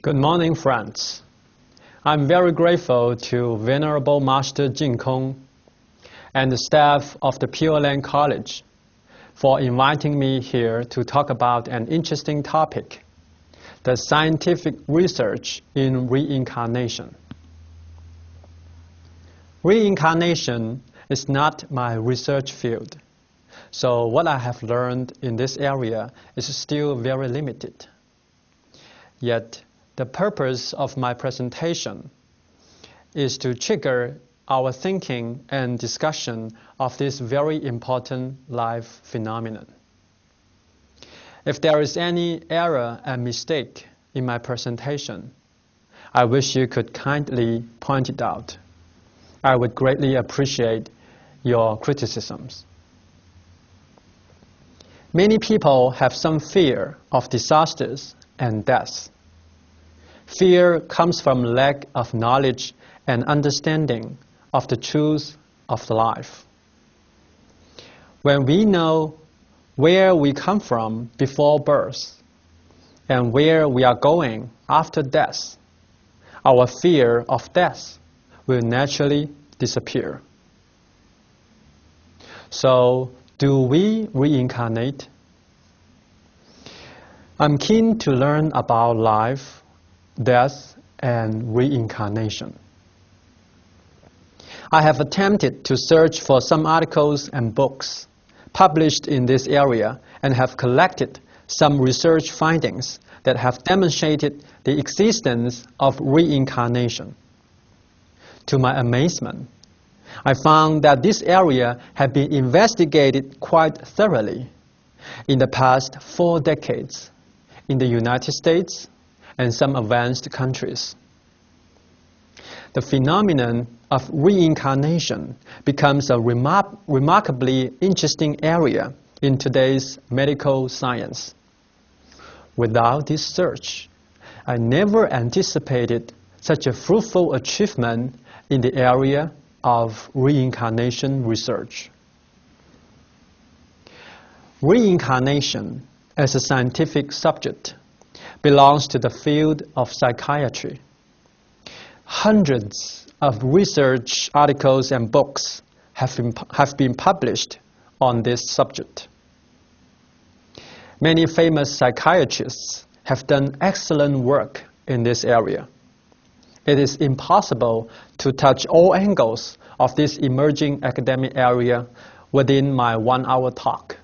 Good morning, friends. I'm very grateful to Venerable Master Jin Kong and the staff of the Pure Land College for inviting me here to talk about an interesting topic, the scientific research in reincarnation. Reincarnation is not my research field, so what I have learned in this area is still very limited. Yet, the purpose of my presentation is to trigger our thinking and discussion of this very important life phenomenon. If there is any error and mistake in my presentation, I wish you could kindly point it out. I would greatly appreciate your criticisms. Many people have some fear of disasters and death. Fear comes from lack of knowledge and understanding of the truth of life. When we know where we come from before birth and where we are going after death, our fear of death will naturally disappear. So, do we reincarnate? I'm keen to learn about life, death, and reincarnation. I have attempted to search for some articles and books published in this area and have collected some research findings that have demonstrated the existence of reincarnation. To my amazement, I found that this area had been investigated quite thoroughly in the past 4 decades in the United States and some advanced countries. The phenomenon of reincarnation becomes a remarkably interesting area in today's medical science. Without this search, I never anticipated such a fruitful achievement in the area of reincarnation research. Reincarnation as a scientific subject belongs to the field of psychiatry. Hundreds of research articles and books have been published on this subject. Many famous psychiatrists have done excellent work in this area. It is impossible to touch all angles of this emerging academic area within my 1-hour talk.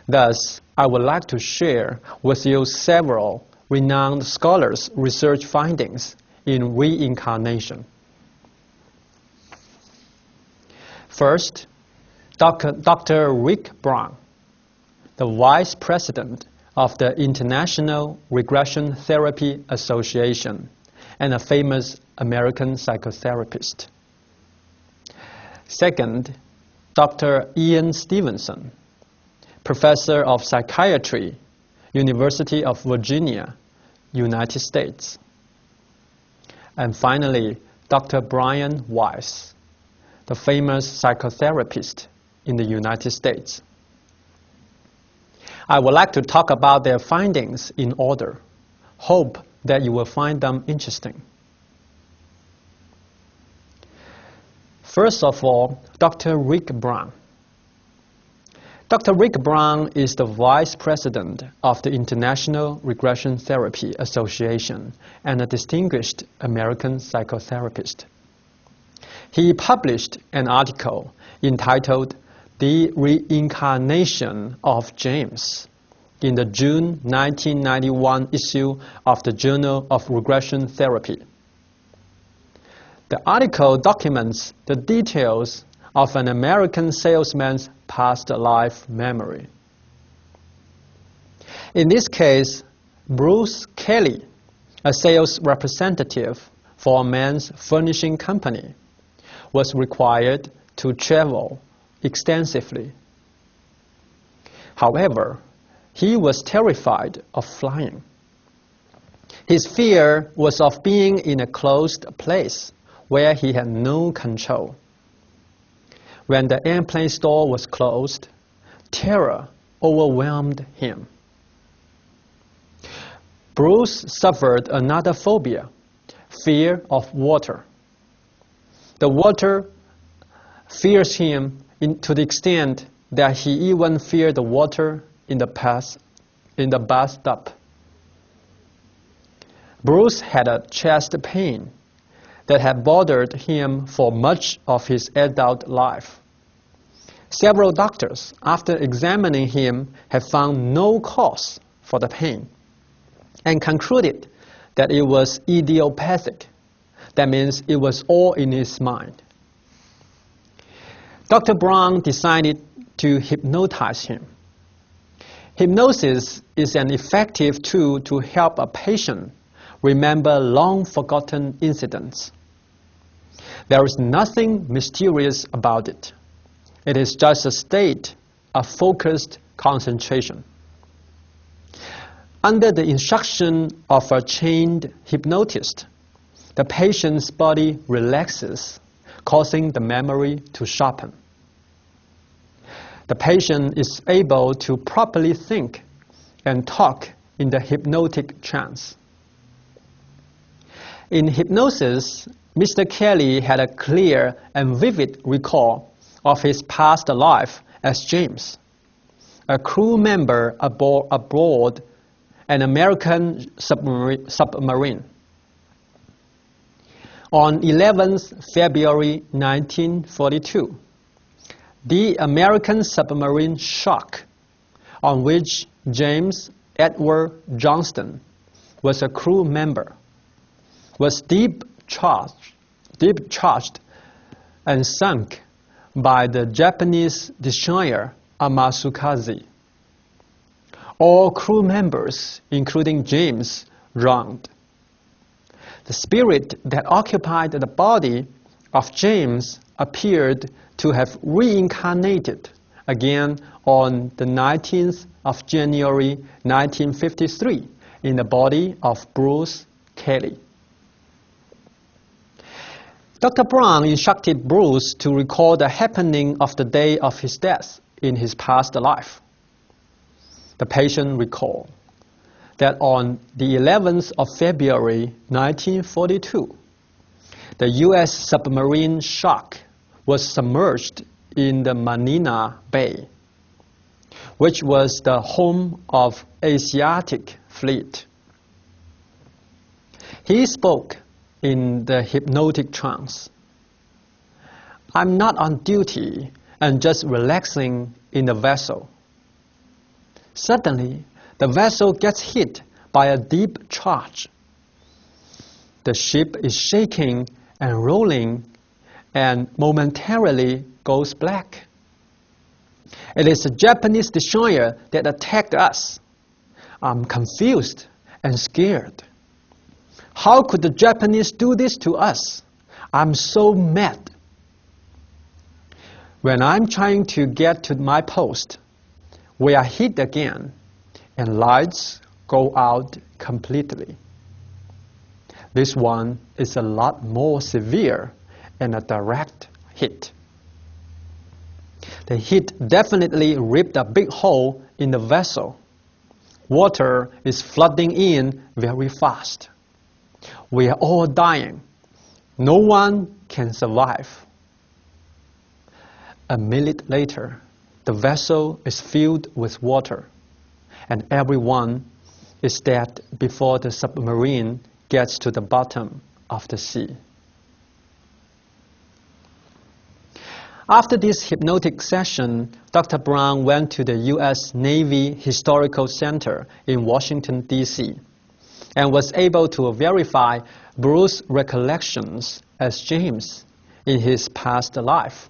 Thus, I would like to share with you several renowned scholars' research findings in reincarnation. First, Dr. Rick Brown, the Vice President of the International Regression Therapy Association and a famous American psychotherapist. Second, Dr. Ian Stevenson, Professor of Psychiatry, University of Virginia, United States. And finally, Dr. Brian Weiss, the famous psychotherapist in the United States. I would like to talk about their findings in order. Hope that you will find them interesting. First of all, Dr. Rick Brown. Dr. Rick Brown is the Vice President of the International Regression Therapy Association and a distinguished American psychotherapist. He published an article entitled "The Reincarnation of James" in the June 1991 issue of the Journal of Regression Therapy. The article documents the details of an American salesman's past life memory. In this case, Bruce Kelly, a sales representative for a men's furnishing company, was required to travel extensively. However, he was terrified of flying. His fear was of being in a closed place where he had no control. When the airplane door was closed, terror overwhelmed him. Bruce suffered another phobia, fear of water. The water fears him to the extent that he even feared the water in the bathtub. Bruce had a chest pain that had bothered him for much of his adult life. Several doctors, after examining him, have found no cause for the pain and concluded that it was idiopathic. That means it was all in his mind. Dr. Brown decided to hypnotize him. Hypnosis is an effective tool to help a patient remember long-forgotten incidents. There is nothing mysterious about it. It is just a state of focused concentration. Under the instruction of a trained hypnotist, the patient's body relaxes, causing the memory to sharpen. The patient is able to properly think and talk in the hypnotic trance. In hypnosis, Mr. Kelly had a clear and vivid recall of his past life as James, a crew member aboard an American submarine. On 11th February 1942, the American submarine Shark, on which James Edward Johnston was a crew member, was deep charged and sunk by the Japanese destroyer Amasukaze. All crew members, including James, drowned. The spirit that occupied the body of James appeared to have reincarnated again on the 19th of January 1953 in the body of Bruce Kelly. Dr. Brown instructed Bruce to recall the happening of the day of his death in his past life. The patient recalled that on the 11th of February 1942, the U.S. submarine Shark was submerged in the Manila Bay, which was the home of Asiatic Fleet. He spoke in the hypnotic trance. I'm not on duty and just relaxing in the vessel. Suddenly, the vessel gets hit by a deep charge. The ship is shaking and rolling and momentarily goes black. It is a Japanese destroyer that attacked us. I'm confused and scared. How could the Japanese do this to us? I'm so mad. When I'm trying to get to my post, we are hit again and lights go out completely. This one is a lot more severe and a direct hit. The hit definitely ripped a big hole in the vessel. Water is flooding in very fast. We are all dying. No one can survive. A minute later, the vessel is filled with water, and everyone is dead before the submarine gets to the bottom of the sea. After this hypnotic session, Dr. Brown went to the U.S. Navy Historical Center in Washington, D.C., and was able to verify Bruce's recollections as James in his past life.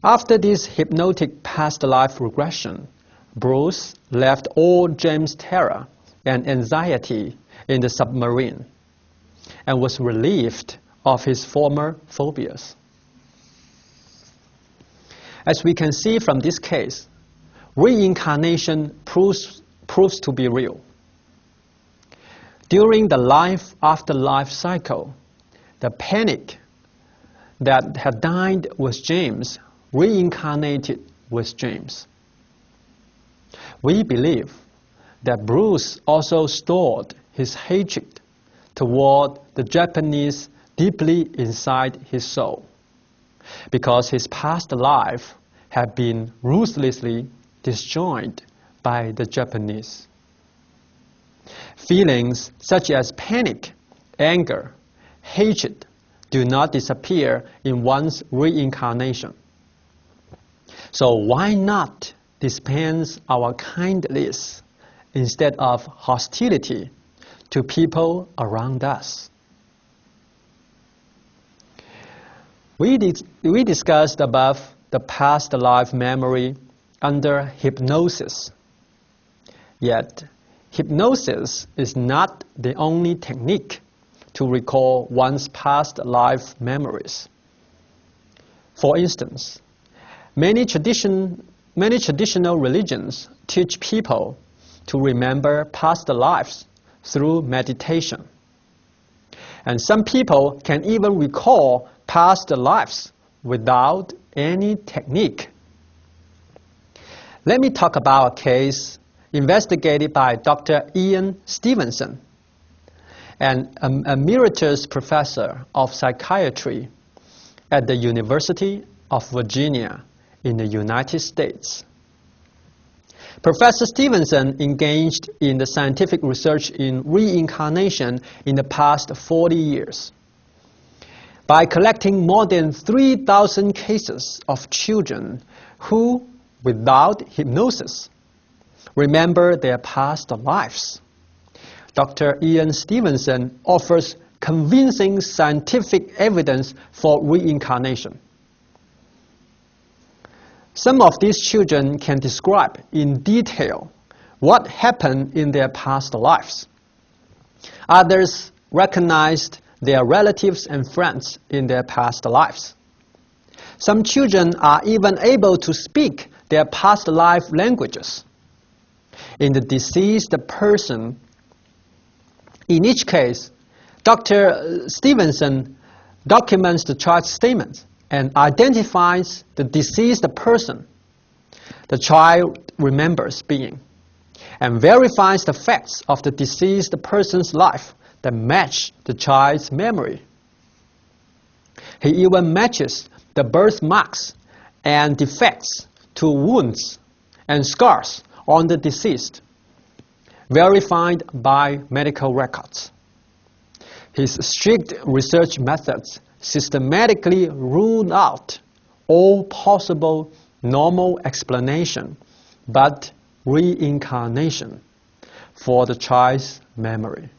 After this hypnotic past life regression, Bruce left all James' terror and anxiety in the submarine and was relieved of his former phobias. As we can see from this case, reincarnation proves to be real. During the life-after-life cycle, the panic that had died with James reincarnated with James. We believe that Bruce also stored his hatred toward the Japanese deeply inside his soul, because his past life had been ruthlessly destroyed by the Japanese. Feelings such as panic, anger, hatred do not disappear in one's reincarnation. So why not dispense our kindness instead of hostility to people around us? We discussed above the past life memory under hypnosis. Yet, hypnosis is not the only technique to recall one's past life memories. For instance, many traditional religions teach people to remember past lives through meditation. And some people can even recall past lives without any technique. Let me talk about a case investigated by Dr. Ian Stevenson, an emeritus professor of psychiatry at the University of Virginia in the United States. Professor Stevenson engaged in the scientific research in reincarnation in the past 40 years. By collecting more than 3,000 cases of children who, without hypnosis, remember their past lives, Dr. Ian Stevenson offers convincing scientific evidence for reincarnation. Some of these children can describe in detail what happened in their past lives. Others recognized their relatives and friends in their past lives. Some children are even able to speak their past life languages. In the deceased person, in each case, Dr. Stevenson documents the child's statements and identifies the deceased person the child remembers being, and verifies the facts of the deceased person's life that match the child's memory. He even matches the birthmarks and defects to wounds and scars on the deceased, verified by medical records. His strict research methods systematically ruled out all possible normal explanation but reincarnation for the child's memory.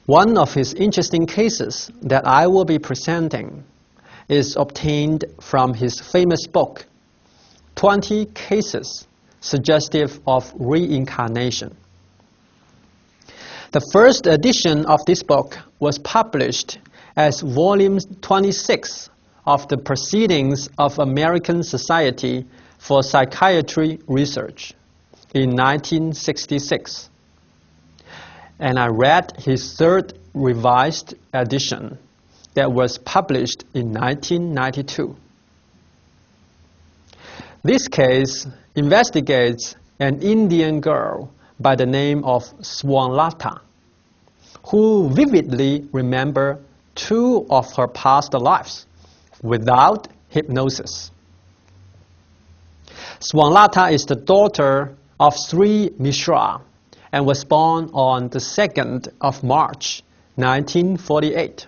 One of his interesting cases that I will be presenting is obtained from his famous book, 20 Cases Suggestive of Reincarnation. The first edition of this book was published as Volume 26 of the Proceedings of American Society for Psychiatry Research in 1966. And I read his third revised edition that was published in 1992. This case investigates an Indian girl by the name of Swanlata, who vividly remembered 2 of her past lives without hypnosis. Swanlata is the daughter of Sri Mishra and was born on the 2nd of March, 1948.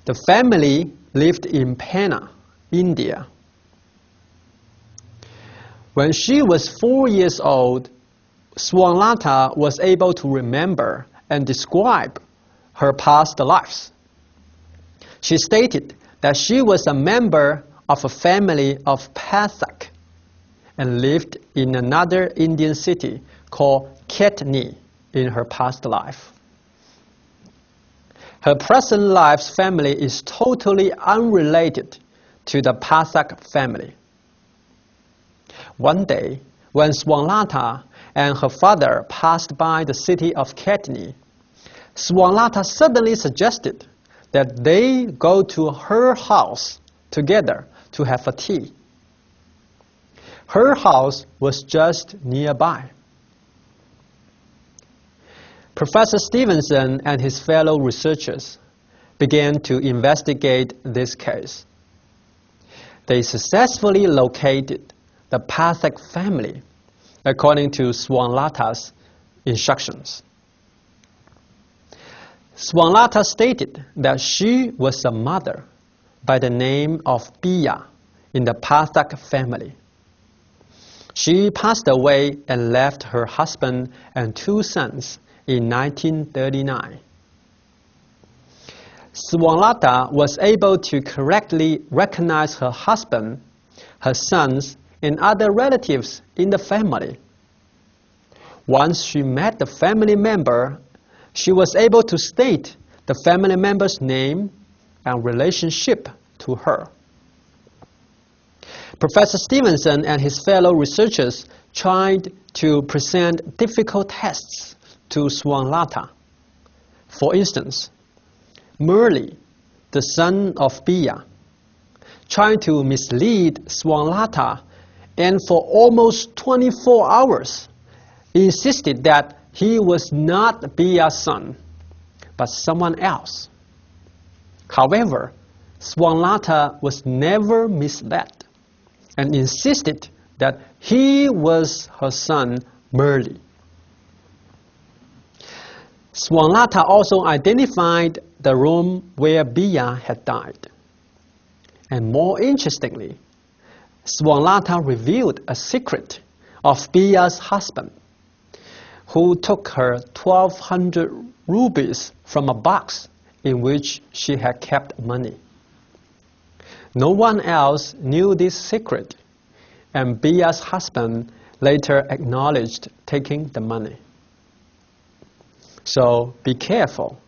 The family lived in Pune, India. When she was 4 years old, Swanlata was able to remember and describe her past lives. She stated that she was a member of a family of Pathak and lived in another Indian city called Ketni in her past life. Her present life's family is totally unrelated to the Pathak family. One day, when Swanlata and her father passed by the city of Ketni, Swanlata suddenly suggested that they go to her house together to have a tea. Her house was just nearby. Professor Stevenson and his fellow researchers began to investigate this case. They successfully located the Pathak family according to Swanlata's instructions. Swanlata stated that she was a mother by the name of Biya in the Pathak family. She passed away and left her husband and 2 sons in 1939. Swanlata was able to correctly recognize her husband, her sons, and other relatives in the family. Once she met the family member, she was able to state the family member's name and relationship to her. Professor Stevenson and his fellow researchers tried to present difficult tests to Swanlata. For instance, Murli, the son of Biya, tried to mislead Swanlata and for almost 24 hours insisted that he was not Biya's son, but someone else. However, Swanlata was never misled and insisted that he was her son, Murli. Swanlata also identified the room where Biya had died. And more interestingly, Swanlata revealed a secret of Biya's husband, who took her 1,200 rupees from a box in which she had kept money. No one else knew this secret, and Biya's husband later acknowledged taking the money. So be careful.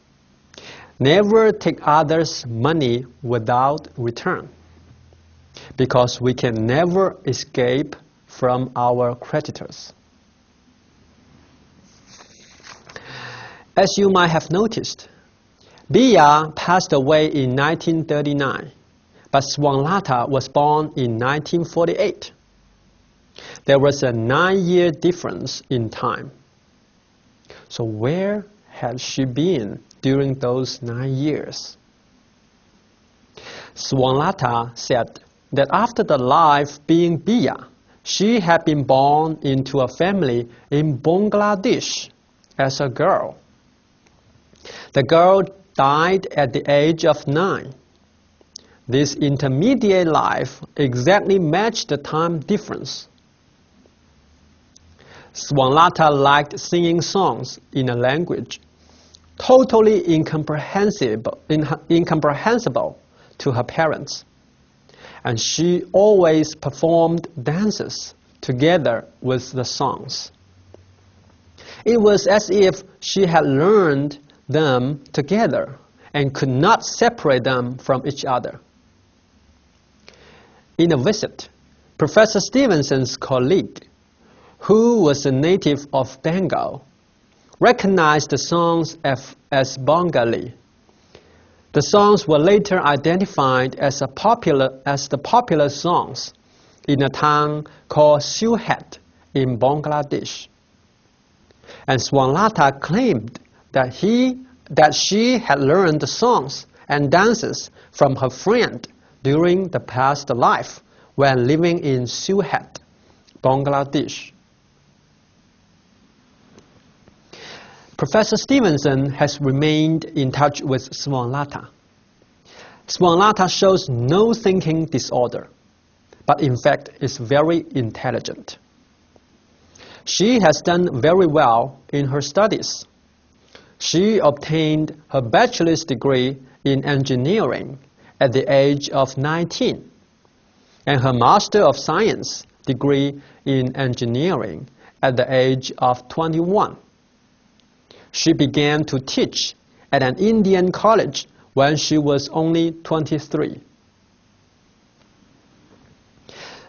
Never take others' money without return, because we can never escape from our creditors. As you might have noticed, Biya passed away in 1939, but Swanlata was born in 1948. There was a 9-year difference in time. So where had she been during those 9 years? Swanlata said that after the life being Biya, she had been born into a family in Bangladesh as a girl. The girl died at the age of 9. This intermediate life exactly matched the time difference. Swanlata liked singing songs in a language totally incomprehensible to her parents, and she always performed dances together with the songs. It was as if she had learned them together and could not separate them from each other. In a visit, Professor Stevenson's colleague, who was a native of Bengal, recognized the songs as Bengali. The songs were later identified as the popular songs in a town called Sylhet in Bangladesh. And Swanlata claimed that she had learned the songs and dances from her friend during the past life when living in Sylhet, Bangladesh. Professor Stevenson has remained in touch with Swanlata. Swanlata shows no thinking disorder, but in fact is very intelligent. She has done very well in her studies. She obtained her bachelor's degree in engineering at the age of 19 and her Master of Science degree in engineering at the age of 21. She began to teach at an Indian college when she was only 23.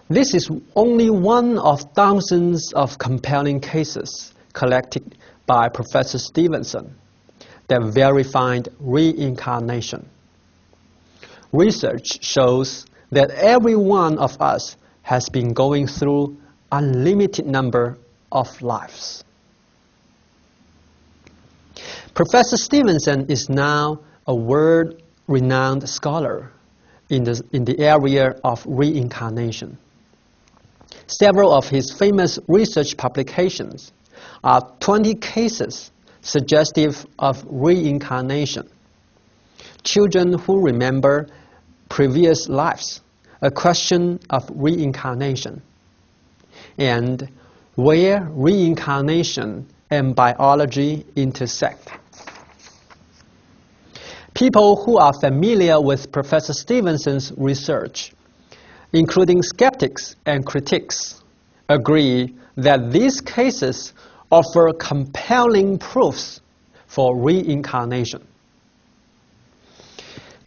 This is only one of thousands of compelling cases collected by Professor Stevenson that verified reincarnation. Research shows that every one of us has been going through unlimited number of lives. Professor Stevenson is now a world-renowned scholar in the area of reincarnation. Several of his famous research publications are 20 cases suggestive of reincarnation. Children who remember previous lives, a question of reincarnation, and where reincarnation and biology intersect. People who are familiar with Professor Stevenson's research, including skeptics and critics, agree that these cases offer compelling proofs for reincarnation.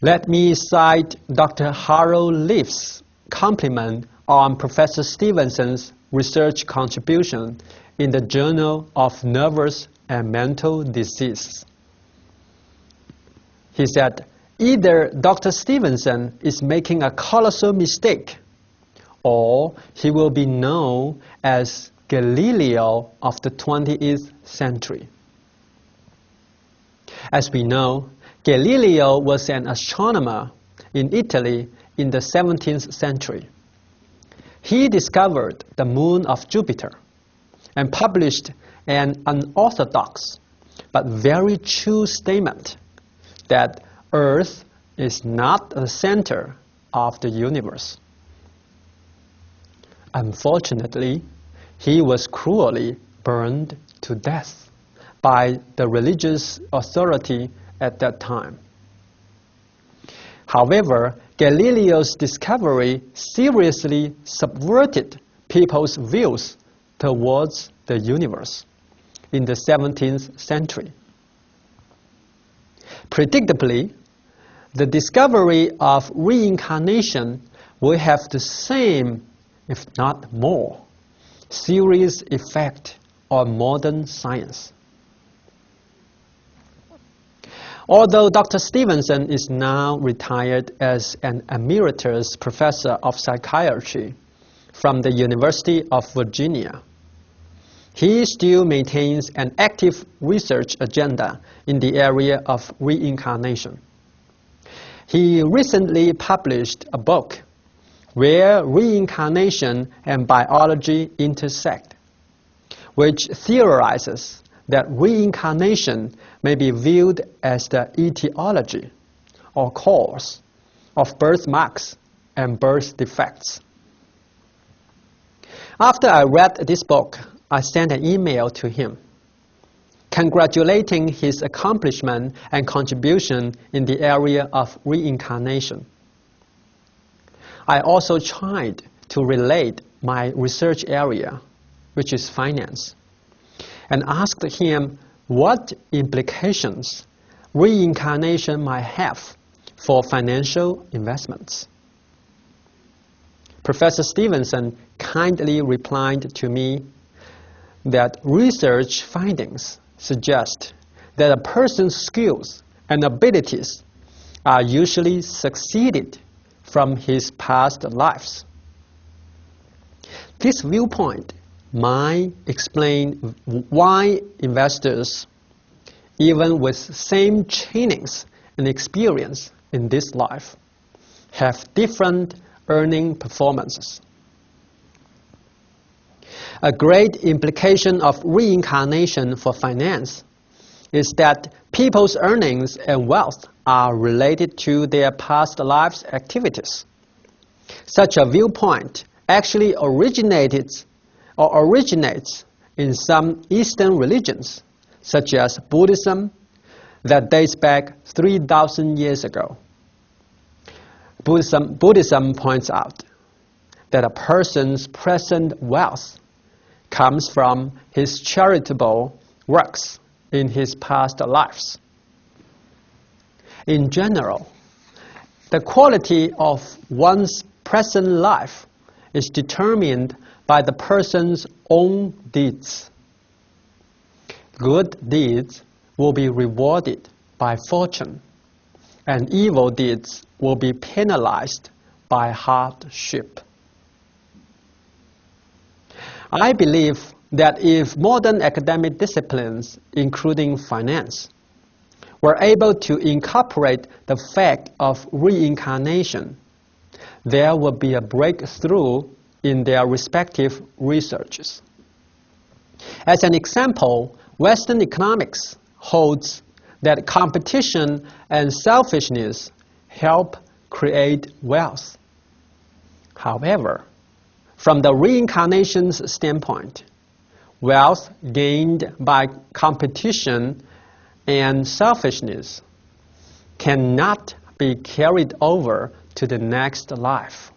Let me cite Dr. Harold Leaf's compliment on Professor Stevenson's research contribution in the Journal of Nervous and Mental Disease. He said, either Dr. Stevenson is making a colossal mistake, or he will be known as Galileo of the 20th century. As we know, Galileo was an astronomer in Italy in the 17th century. He discovered the moon of Jupiter and published an unorthodox but very true statement that Earth is not the center of the universe. Unfortunately, he was cruelly burned to death by the religious authority at that time. However, Galileo's discovery seriously subverted people's views towards the universe in the 17th century. Predictably, the discovery of reincarnation will have the same, if not more, serious effect on modern science. Although Dr. Stevenson is now retired as an emeritus professor of psychiatry from the University of Virginia, he still maintains an active research agenda in the area of reincarnation. He recently published a book, Where Reincarnation and Biology Intersect, which theorizes that reincarnation may be viewed as the etiology or cause of birthmarks and birth defects. After I read this book, I sent an email to him, congratulating his accomplishment and contribution in the area of reincarnation. I also tried to relate my research area, which is finance, and asked him what implications reincarnation might have for financial investments. Professor Stevenson kindly replied to me that research findings suggest that a person's skills and abilities are usually succeeded from his past lives. This viewpoint might explain why investors, even with same trainings and experience in this life, have different earning performances. A great implication of reincarnation for finance is that people's earnings and wealth are related to their past lives' activities. Such a viewpoint actually originates in some Eastern religions, such as Buddhism, that dates back 3,000 years ago. Buddhism points out that a person's present wealth comes from his charitable works in his past lives. In general, the quality of one's present life is determined by the person's own deeds. Good deeds will be rewarded by fortune, and evil deeds will be penalized by hardship. I believe that if modern academic disciplines, including finance, were able to incorporate the fact of reincarnation, there would be a breakthrough in their respective researches. As an example, Western economics holds that competition and selfishness help create wealth. However, from the reincarnation's standpoint, wealth gained by competition and selfishness cannot be carried over to the next life.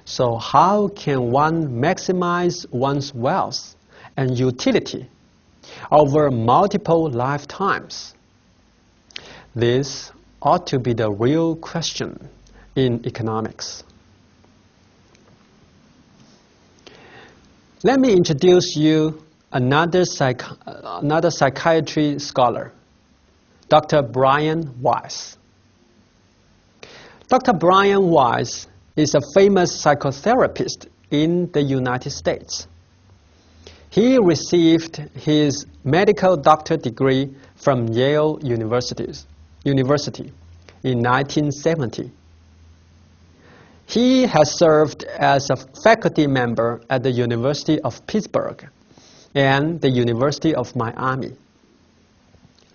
So how can one maximize one's wealth and utility over multiple lifetimes? This ought to be the real question in economics. Let me introduce you another psychiatry scholar, Dr. Brian Weiss. Dr. Brian Weiss is a famous psychotherapist in the United States. He received his medical doctor degree from Yale University in 1970. He has served as a faculty member at the University of Pittsburgh and the University of Miami.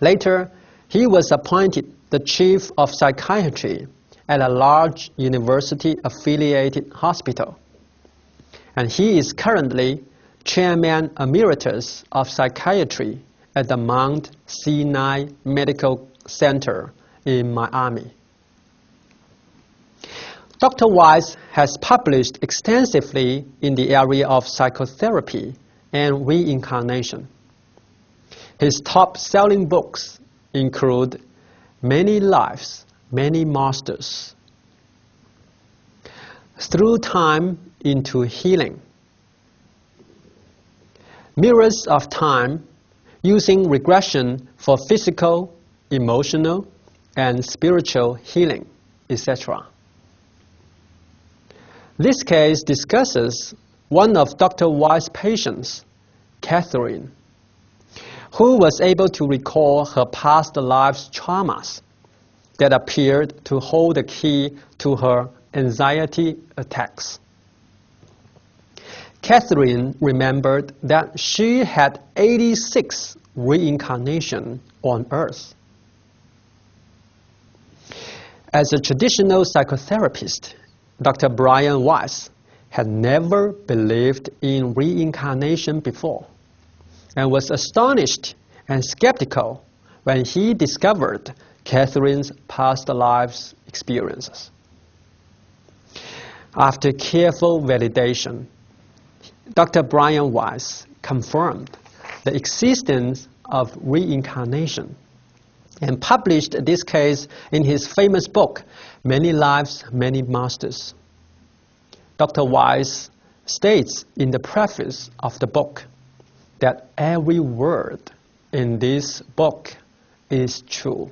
Later, he was appointed the chief of psychiatry at a large university-affiliated hospital. And he is currently chairman emeritus of psychiatry at the Mount Sinai Medical Center in Miami. Dr. Weiss has published extensively in the area of psychotherapy and reincarnation. His top-selling books include Many Lives, Many Masters, Through Time into Healing, Mirrors of Time, Using Regression for Physical, Emotional, and Spiritual Healing, etc. This case discusses one of Dr. Weiss' patients, Catherine, who was able to recall her past life's traumas that appeared to hold the key to her anxiety attacks. Catherine remembered that she had 86 reincarnations on Earth. As a traditional psychotherapist, Dr. Brian Weiss had never believed in reincarnation before and was astonished and skeptical when he discovered Catherine's past lives experiences. After careful validation, Dr. Brian Weiss confirmed the existence of reincarnation and published this case in his famous book, Many Lives, Many Masters. Dr. Weiss states in the preface of the book that every word in this book is true.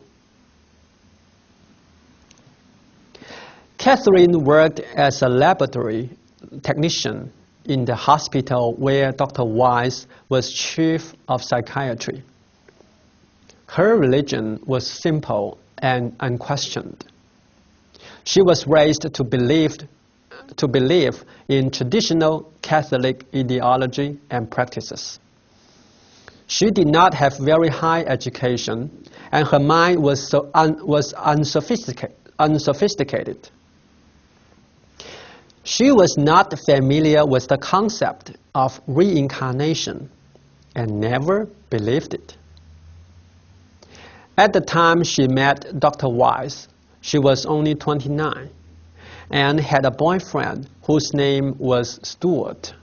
Catherine worked as a laboratory technician in the hospital where Dr. Weiss was chief of psychiatry. Her religion was simple and unquestioned. She was raised to believe in traditional Catholic ideology and practices. She did not have very high education, and her mind was unsophisticated. She was not familiar with the concept of reincarnation and never believed it. At the time she met Dr. Weiss, she was only 29 and had a boyfriend whose name was Stuart.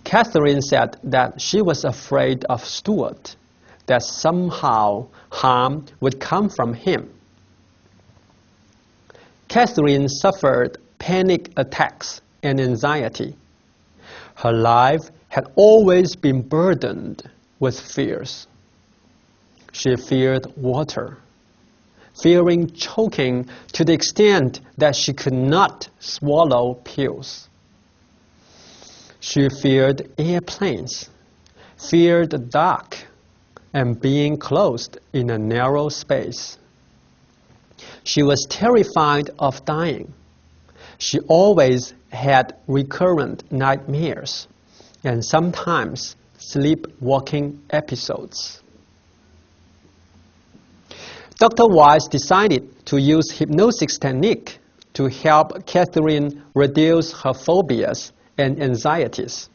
Catherine said that she was afraid of Stuart, that somehow harm would come from him. Catherine suffered panic attacks and anxiety. Her life had always been burdened with fears. She feared water, fearing choking to the extent that she could not swallow pills. She feared airplanes, feared the dark, and being closed in a narrow space. She was terrified of dying. She always had recurrent nightmares and sometimes sleepwalking episodes. Dr. Weiss decided to use hypnosis technique to help Catherine reduce her phobias and anxieties.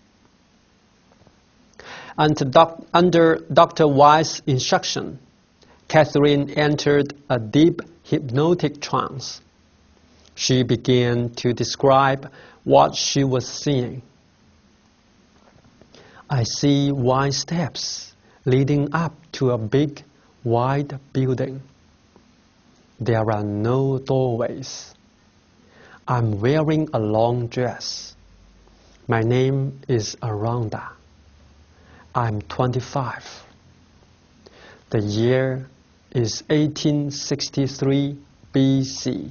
Under Dr. Weiss' instruction, Catherine entered a deep hypnotic trance. She began to describe what she was seeing. I see wide steps leading up to a big, wide building. There are no doorways. I'm wearing a long dress. My name is Aranda. I'm 25. The year is 1863 BC.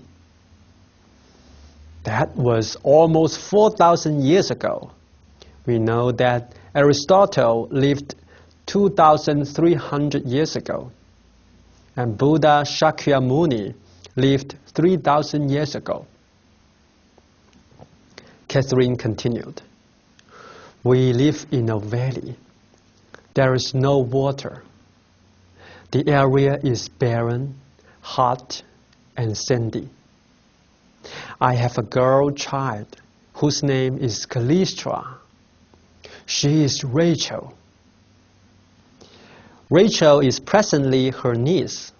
That was almost 4,000 years ago. We know that Aristotle lived 2,300 years ago, and Buddha Shakyamuni lived 3,000 years ago. Catherine continued, we live in a valley. There is no water. The area is barren, hot, and sandy. I have a girl child whose name is Callistra. She is Rachel. Rachel is presently her niece.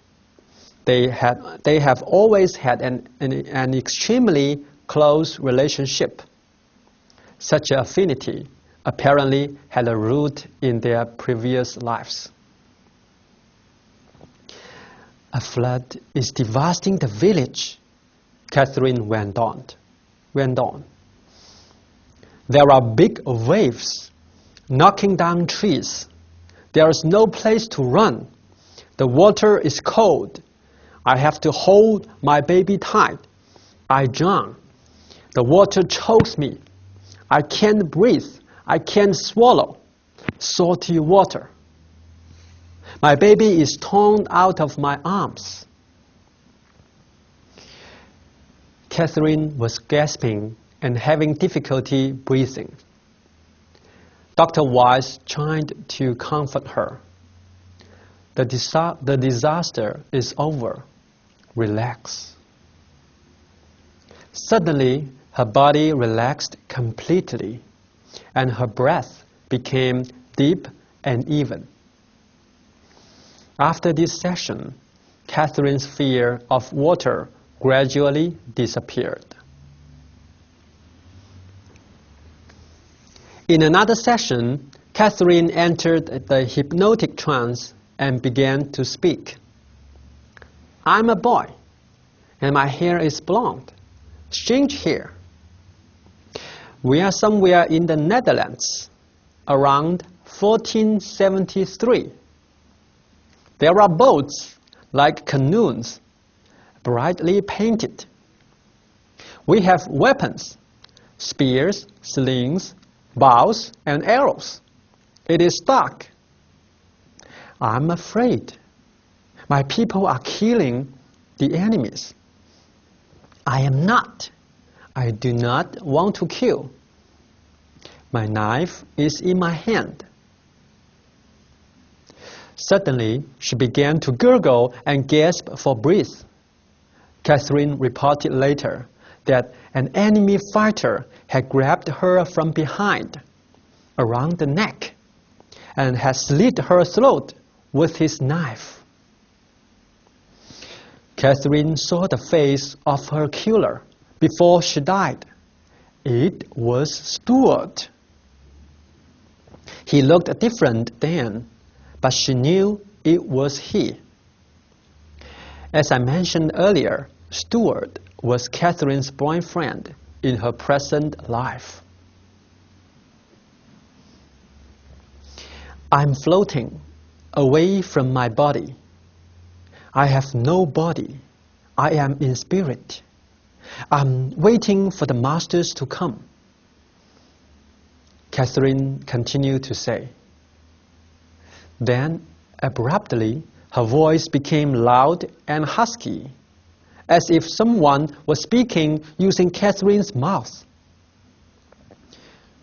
They have always had an extremely close relationship. Such an affinity apparently had a root in their previous lives. A flood is devastating the village, Catherine went on. There are big waves knocking down trees. There is no place to run. The water is cold. I have to hold my baby tight. I drown. The water chokes me. I can't breathe. I can't swallow. Salty water. My baby is torn out of my arms. Catherine was gasping and having difficulty breathing. Dr. Weiss tried to comfort her. The disaster is over. Relax. Suddenly, her body relaxed completely, and her breath became deep and even. After this session, Catherine's fear of water gradually disappeared. In another session, Catherine entered the hypnotic trance and began to speak. I'm a boy, and my hair is blonde. Strange hair. We are somewhere in the Netherlands, around 1473. There are boats like canoes, brightly painted. We have weapons, spears, slings, bows, and arrows. It is dark. I'm afraid. My people are killing the enemies. I am not. I do not want to kill. My knife is in my hand. Suddenly, she began to gurgle and gasp for breath. Catherine reported later that an enemy fighter had grabbed her from behind, around the neck, and had slit her throat with his knife. Catherine saw the face of her killer before she died. It was Stuart. He looked different then, but she knew it was he. As I mentioned earlier, Stuart was Catherine's boyfriend in her present life. I'm floating away from my body. I have no body. I am in spirit. I'm waiting for the masters to come. Catherine continued to say. Then, abruptly, her voice became loud and husky, as if someone was speaking using Catherine's mouth.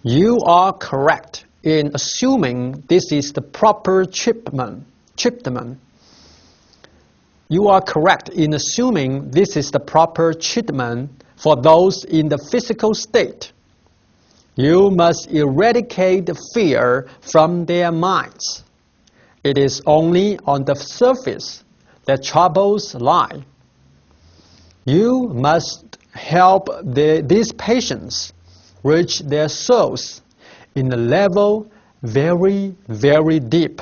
You are correct in assuming this is the proper treatment. You are correct in assuming this is the proper treatment for those in the physical state. You must eradicate the fear from their minds. It is only on the surface that troubles lie. You must help these patients reach their souls in a level very, very deep,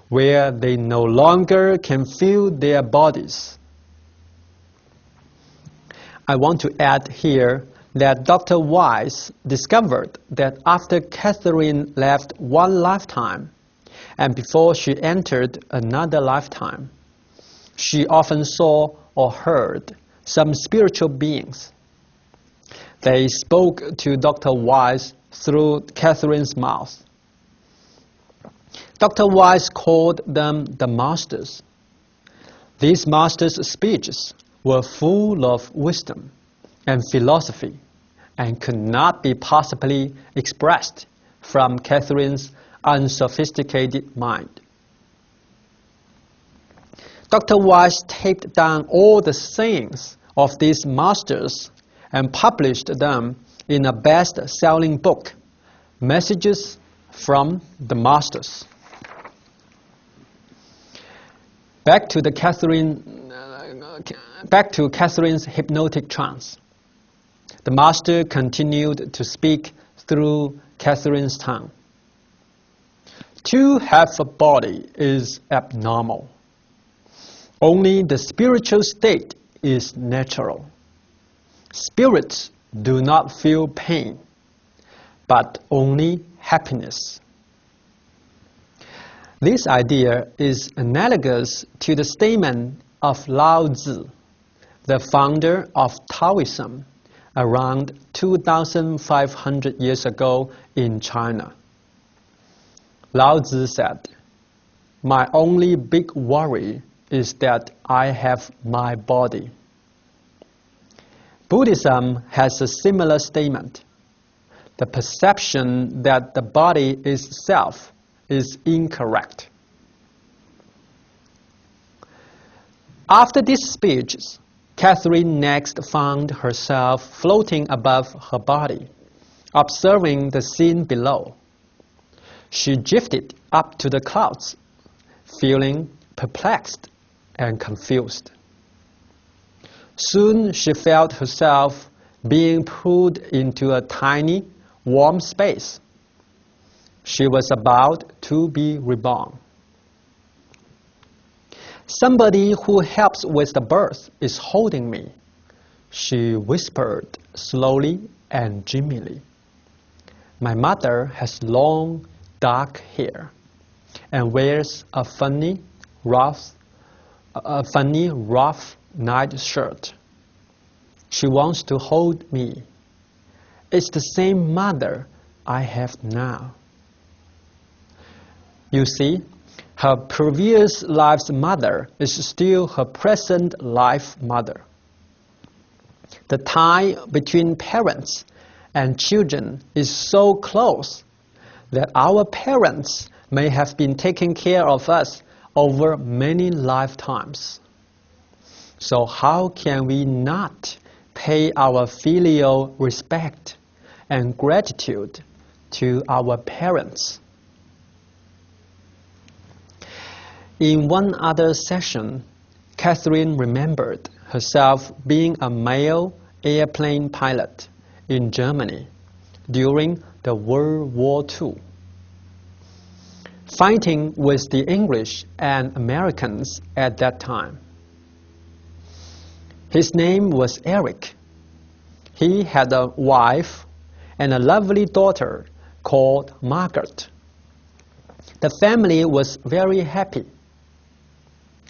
where they no longer can feel their bodies. I want to add here that Dr. Weiss discovered that after Catherine left one lifetime and before she entered another lifetime, she often saw or heard some spiritual beings. They spoke to Dr. Weiss through Catherine's mouth. Dr. Weiss called them the masters. These masters' speeches were full of wisdom and philosophy and could not be possibly expressed from Catherine's unsophisticated mind. Dr. Weiss taped down all the sayings of these masters and published them in a best-selling book, Messages from the Masters. Back to Catherine's hypnotic trance. The master continued to speak through Catherine's tongue. To have a body is abnormal. Only the spiritual state is natural. Spirits do not feel pain, but only happiness. This idea is analogous to the statement of Lao Tzu, the founder of Taoism, around 2,500 years ago in China. Lao Tzu said, "My only big worry is that I have my body." Buddhism has a similar statement. The perception that the body is self is incorrect. After these speeches, Catherine next found herself floating above her body, observing the scene below. She drifted up to the clouds, feeling perplexed and confused. Soon she felt herself being pulled into a tiny, warm space. She was about to be reborn. "Somebody who helps with the birth is holding me," she whispered slowly and dreamily. "My mother has long, dark hair and wears a funny, rough night shirt. She wants to hold me. It's the same mother I have now." You see, her previous life's mother is still her present life mother. The tie between parents and children is so close that our parents may have been taking care of us over many lifetimes. So how can we not pay our filial respect and gratitude to our parents? In one other session, Catherine remembered herself being a male airplane pilot in Germany during the World War II, fighting with the English and Americans at that time. His name was Eric. He had a wife and a lovely daughter called Margaret. The family was very happy.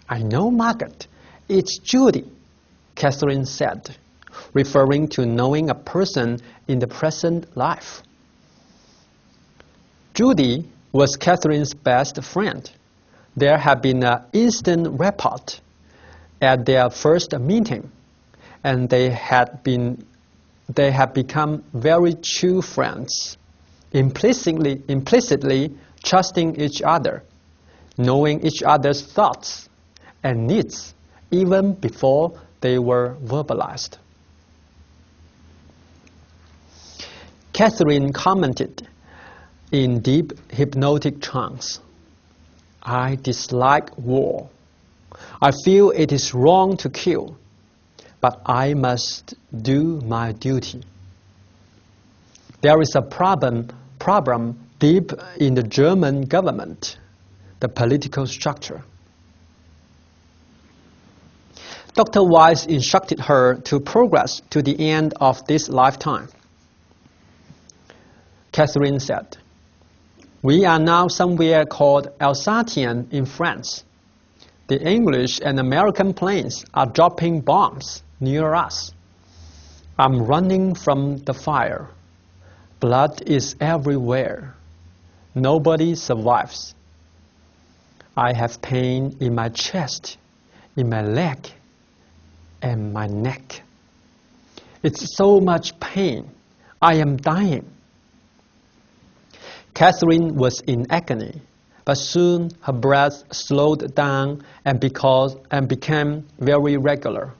"I know Margaret. It's Judy," Catherine said, referring to knowing a person in the present life. Judy was Catherine's best friend. There had been an instant rapport at their first meeting, and they had become very true friends, implicitly trusting each other, knowing each other's thoughts and needs even before they were verbalized. Catherine commented in deep hypnotic trance, "I dislike war. I feel it is wrong to kill, but I must do my duty." There is a problem deep in the German government, the political structure. Dr. Weiss instructed her to progress to the end of this lifetime. Catherine said, "We are now somewhere called Alsatian in France. The English and American planes are dropping bombs near us. I'm running from the fire. Blood is everywhere. Nobody survives. I have pain in my chest, in my leg, and my neck. It's so much pain. I am dying." Catherine was in agony, but soon her breath slowed down and became very regular.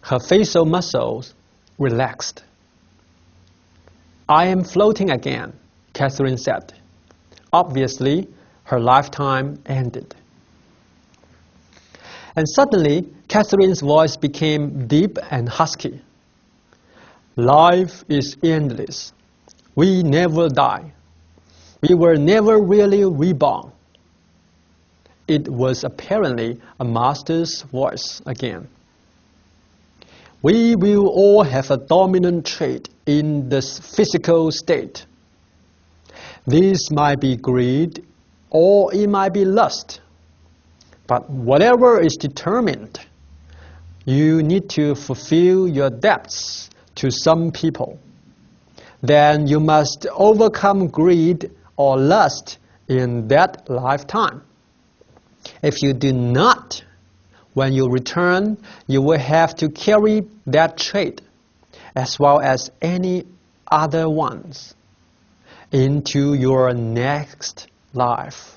Her facial muscles relaxed. "I am floating again," Catherine said. Obviously, her lifetime ended. And suddenly, Catherine's voice became deep and husky. "Life is endless. We never die. We were never really reborn." It was apparently a master's voice again. "We will all have a dominant trait in this physical state. This might be greed or it might be lust. But whatever is determined, you need to fulfill your debts to some people. Then you must overcome greed or lust in that lifetime. If you do not, when you return, you will have to carry that trait, as well as any other ones, into your next life.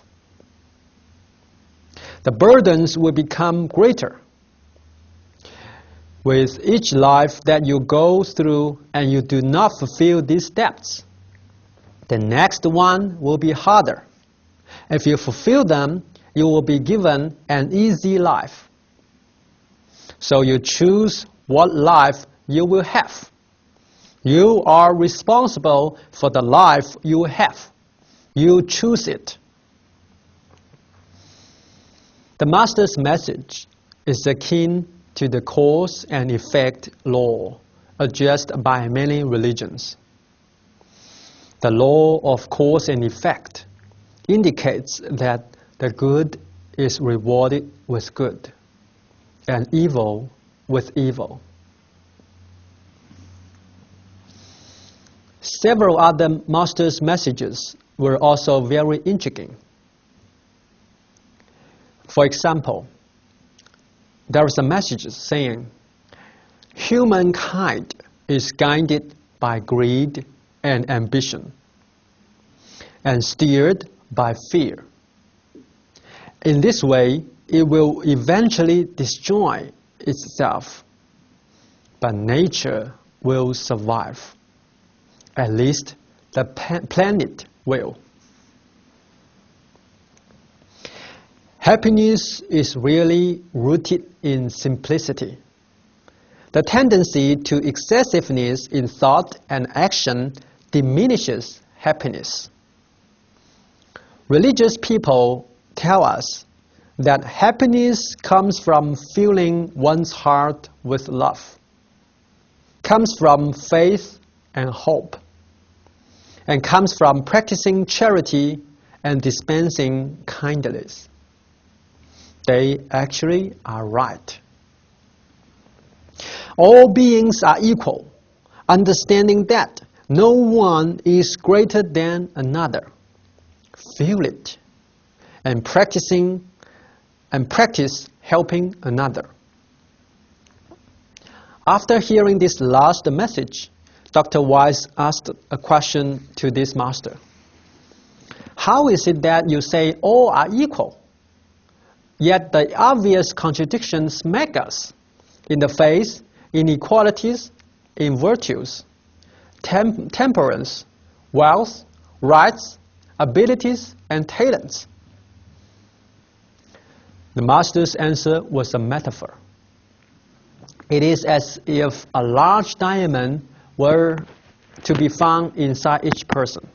The burdens will become greater. With each life that you go through and you do not fulfill these debts, the next one will be harder. If you fulfill them, you will be given an easy life. So you choose what life you will have. You are responsible for the life you have. You choose it." The Master's message is akin to the cause and effect law addressed by many religions. The law of cause and effect indicates that the good is rewarded with good and evil with evil. Several other Master's messages were also very intriguing. For example, there is a message saying, "Humankind is guided by greed and ambition, and steered by fear. In this way, it will eventually destroy itself, but nature will survive. At least the planet will." Happiness is really rooted in simplicity. The tendency to excessiveness in thought and action diminishes happiness. Religious people tell us that happiness comes from filling one's heart with love, comes from faith and hope, and comes from practicing charity and dispensing kindness. They actually are right. All beings are equal. Understanding that No one is greater than another. Feel it and practice helping another. After hearing this last message, Dr. Wise asked a question to this master. How is it that you say all are equal, yet the obvious contradictions smack us in the face, inequalities in virtues, temperance, wealth, rights, abilities, and talents? The master's answer was a metaphor. It is as if a large diamond were to be found inside each person.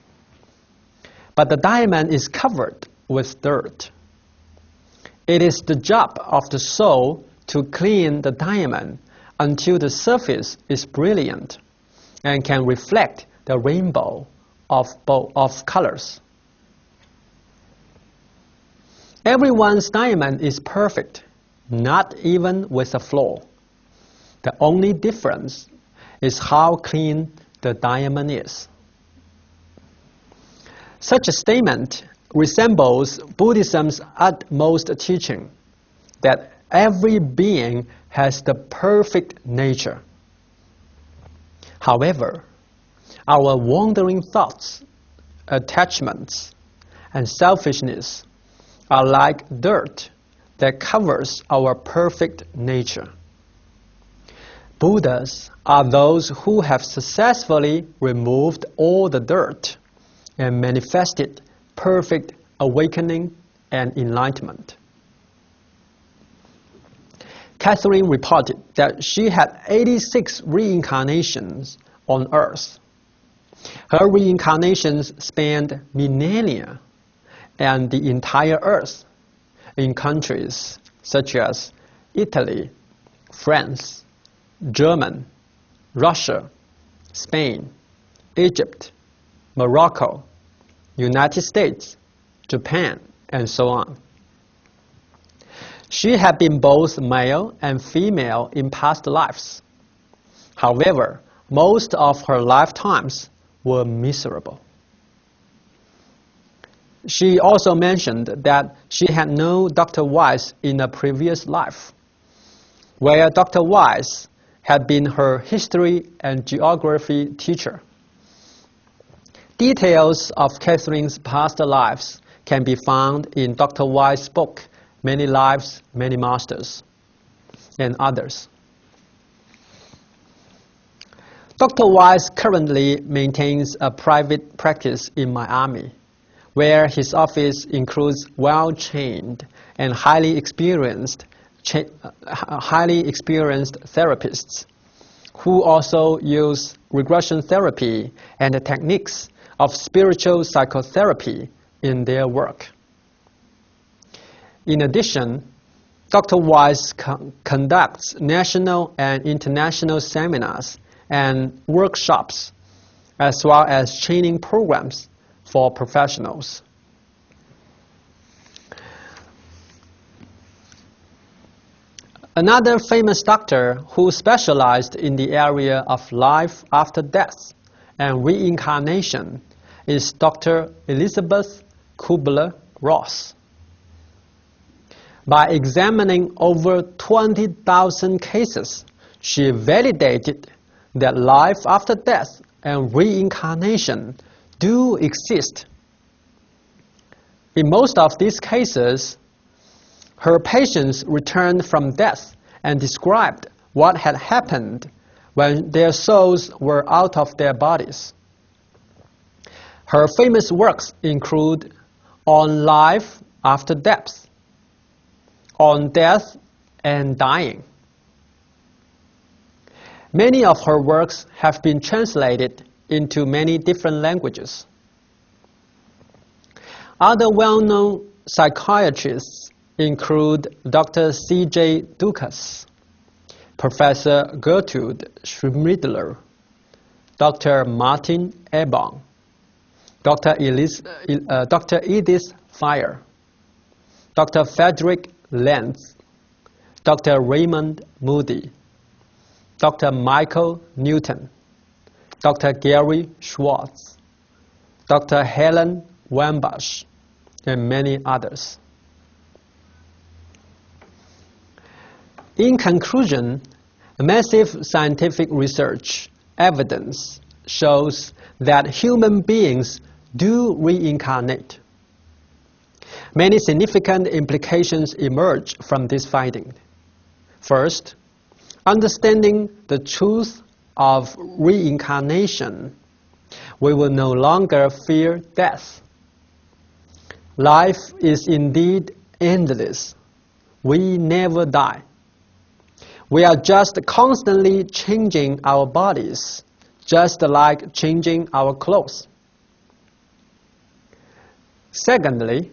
But the diamond is covered with dirt. It is the job of the soul to clean the diamond until the surface is brilliant and can reflect the rainbow of colors. Everyone's diamond is perfect, not even with a flaw. The only difference is how clean the diamond is. Such a statement resembles Buddhism's utmost teaching that every being has the perfect nature. However, our wandering thoughts, attachments, and selfishness are like dirt that covers our perfect nature. Buddhas are those who have successfully removed all the dirt and manifested perfect awakening and enlightenment. Catherine reported that she had 86 reincarnations on Earth. Her reincarnations spanned millennia and the entire Earth in countries such as Italy, France, Germany, Russia, Spain, Egypt, Morocco, United States, Japan, and so on. She had been both male and female in past lives. However, most of her lifetimes were miserable. She also mentioned that she had known Dr. Wise in a previous life, where Dr. Wise had been her history and geography teacher. Details of Catherine's past lives can be found in Dr. Wise's book, Many Lives, Many Masters, and others. Dr. Wise currently maintains a private practice in Miami, where his office includes well-trained and highly experienced therapists who also use regression therapy and the techniques of spiritual psychotherapy in their work. In addition, Dr. Wise conducts national and international seminars and workshops, as well as training programs for professionals. Another famous doctor who specialized in the area of life after death and reincarnation is Dr. Elizabeth Kubler-Ross. By examining over 20,000 cases, she validated that life after death and reincarnation do exist. In most of these cases, her patients returned from death and described what had happened when their souls were out of their bodies. Her famous works include On Life After Death, On Death and Dying. Many of her works have been translated into many different languages. Other well-known psychiatrists include Dr. C.J. Dukas, Professor Gertrude Schmidler, Dr. Martin Ebon, Dr. Edith Fire, Dr. Frederick Lenz, Dr. Raymond Moody, Dr. Michael Newton, Dr. Gary Schwartz, Dr. Helen Wambach, and many others. In conclusion, massive scientific research evidence shows that human beings do reincarnate. Many significant implications emerge from this finding. First, understanding the truth of reincarnation, we will no longer fear death. Life is indeed endless. We never die. We are just constantly changing our bodies, just like changing our clothes. Secondly,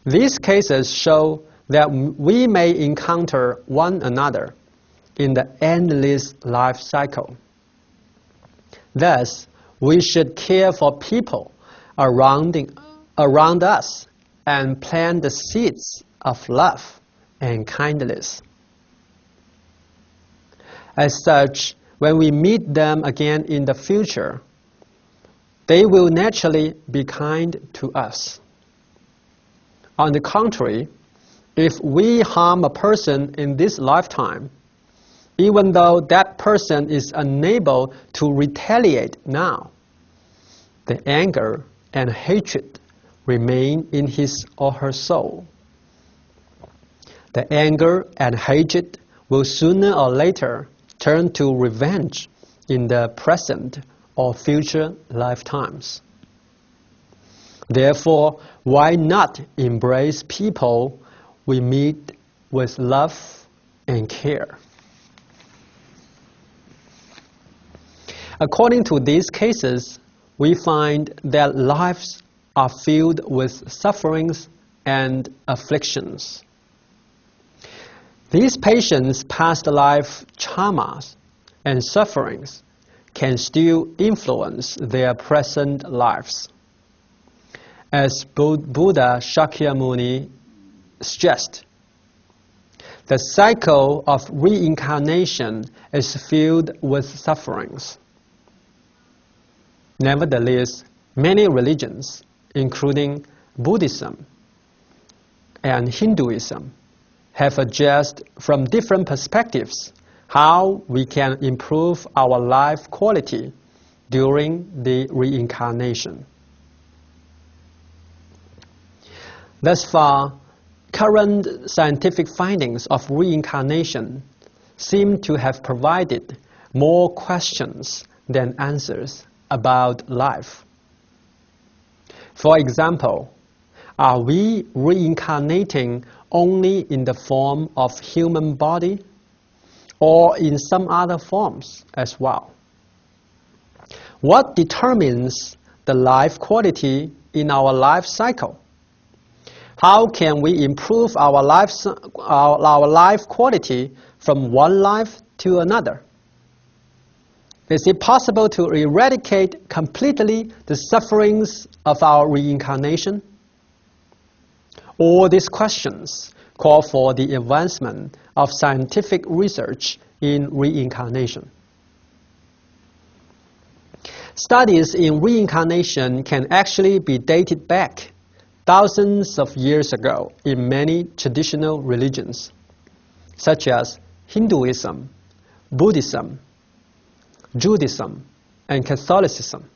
these cases show that we may encounter one another in the endless life cycle. Thus, we should care for people around us and plant the seeds of love and kindness. As such, when we meet them again in the future, they will naturally be kind to us. On the contrary, if we harm a person in this lifetime, even though that person is unable to retaliate now, the anger and hatred remain in his or her soul. The anger and hatred will sooner or later turn to revenge in the present or future lifetimes. Therefore, why not embrace people we meet with love and care? According to these cases, we find that lives are filled with sufferings and afflictions. These patients' past life traumas and sufferings can still influence their present lives. As Buddha Shakyamuni stressed, the cycle of reincarnation is filled with sufferings. Nevertheless, many religions, including Buddhism and Hinduism, have addressed from different perspectives how we can improve our life quality during the reincarnation. Thus far, current scientific findings of reincarnation seem to have provided more questions than answers about life. For example, are we reincarnating only in the form of human body or in some other forms as well? What determines the life quality in our life cycle? How can we improve our life quality from one life to another? Is it possible to eradicate completely the sufferings of our reincarnation? All these questions call for the advancement of scientific research in reincarnation. Studies in reincarnation can actually be dated back thousands of years ago in many traditional religions, such as Hinduism, Buddhism, Judaism, and Catholicism.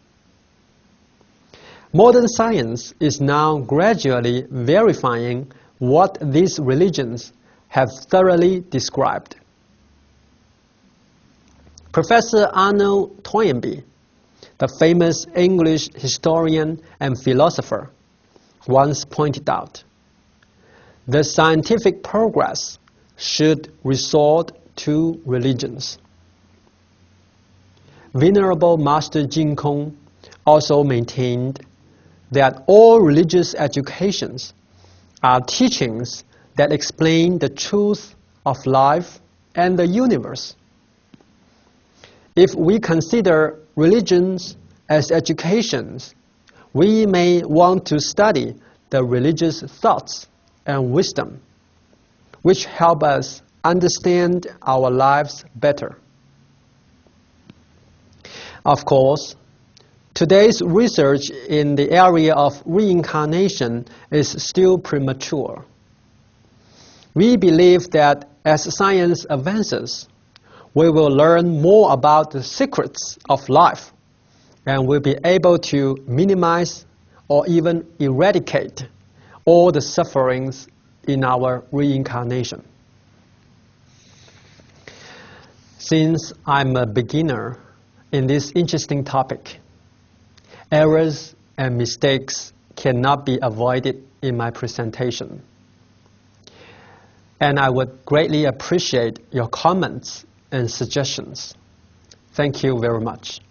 Modern science is now gradually verifying what these religions have thoroughly described. Professor Arnold Toynbee, the famous English historian and philosopher, once pointed out, the scientific progress should resort to religions. Venerable Master Jin Kong also maintained that all religious educations are teachings that explain the truth of life and the universe. If we consider religions as educations, we may want to study the religious thoughts and wisdom, which help us understand our lives better. Of course, today's research in the area of reincarnation is still premature. We believe that as science advances, we will learn more about the secrets of life and will be able to minimize or even eradicate all the sufferings in our reincarnation. Since I'm a beginner in this interesting topic, errors and mistakes cannot be avoided in my presentation. And I would greatly appreciate your comments and suggestions. Thank you very much.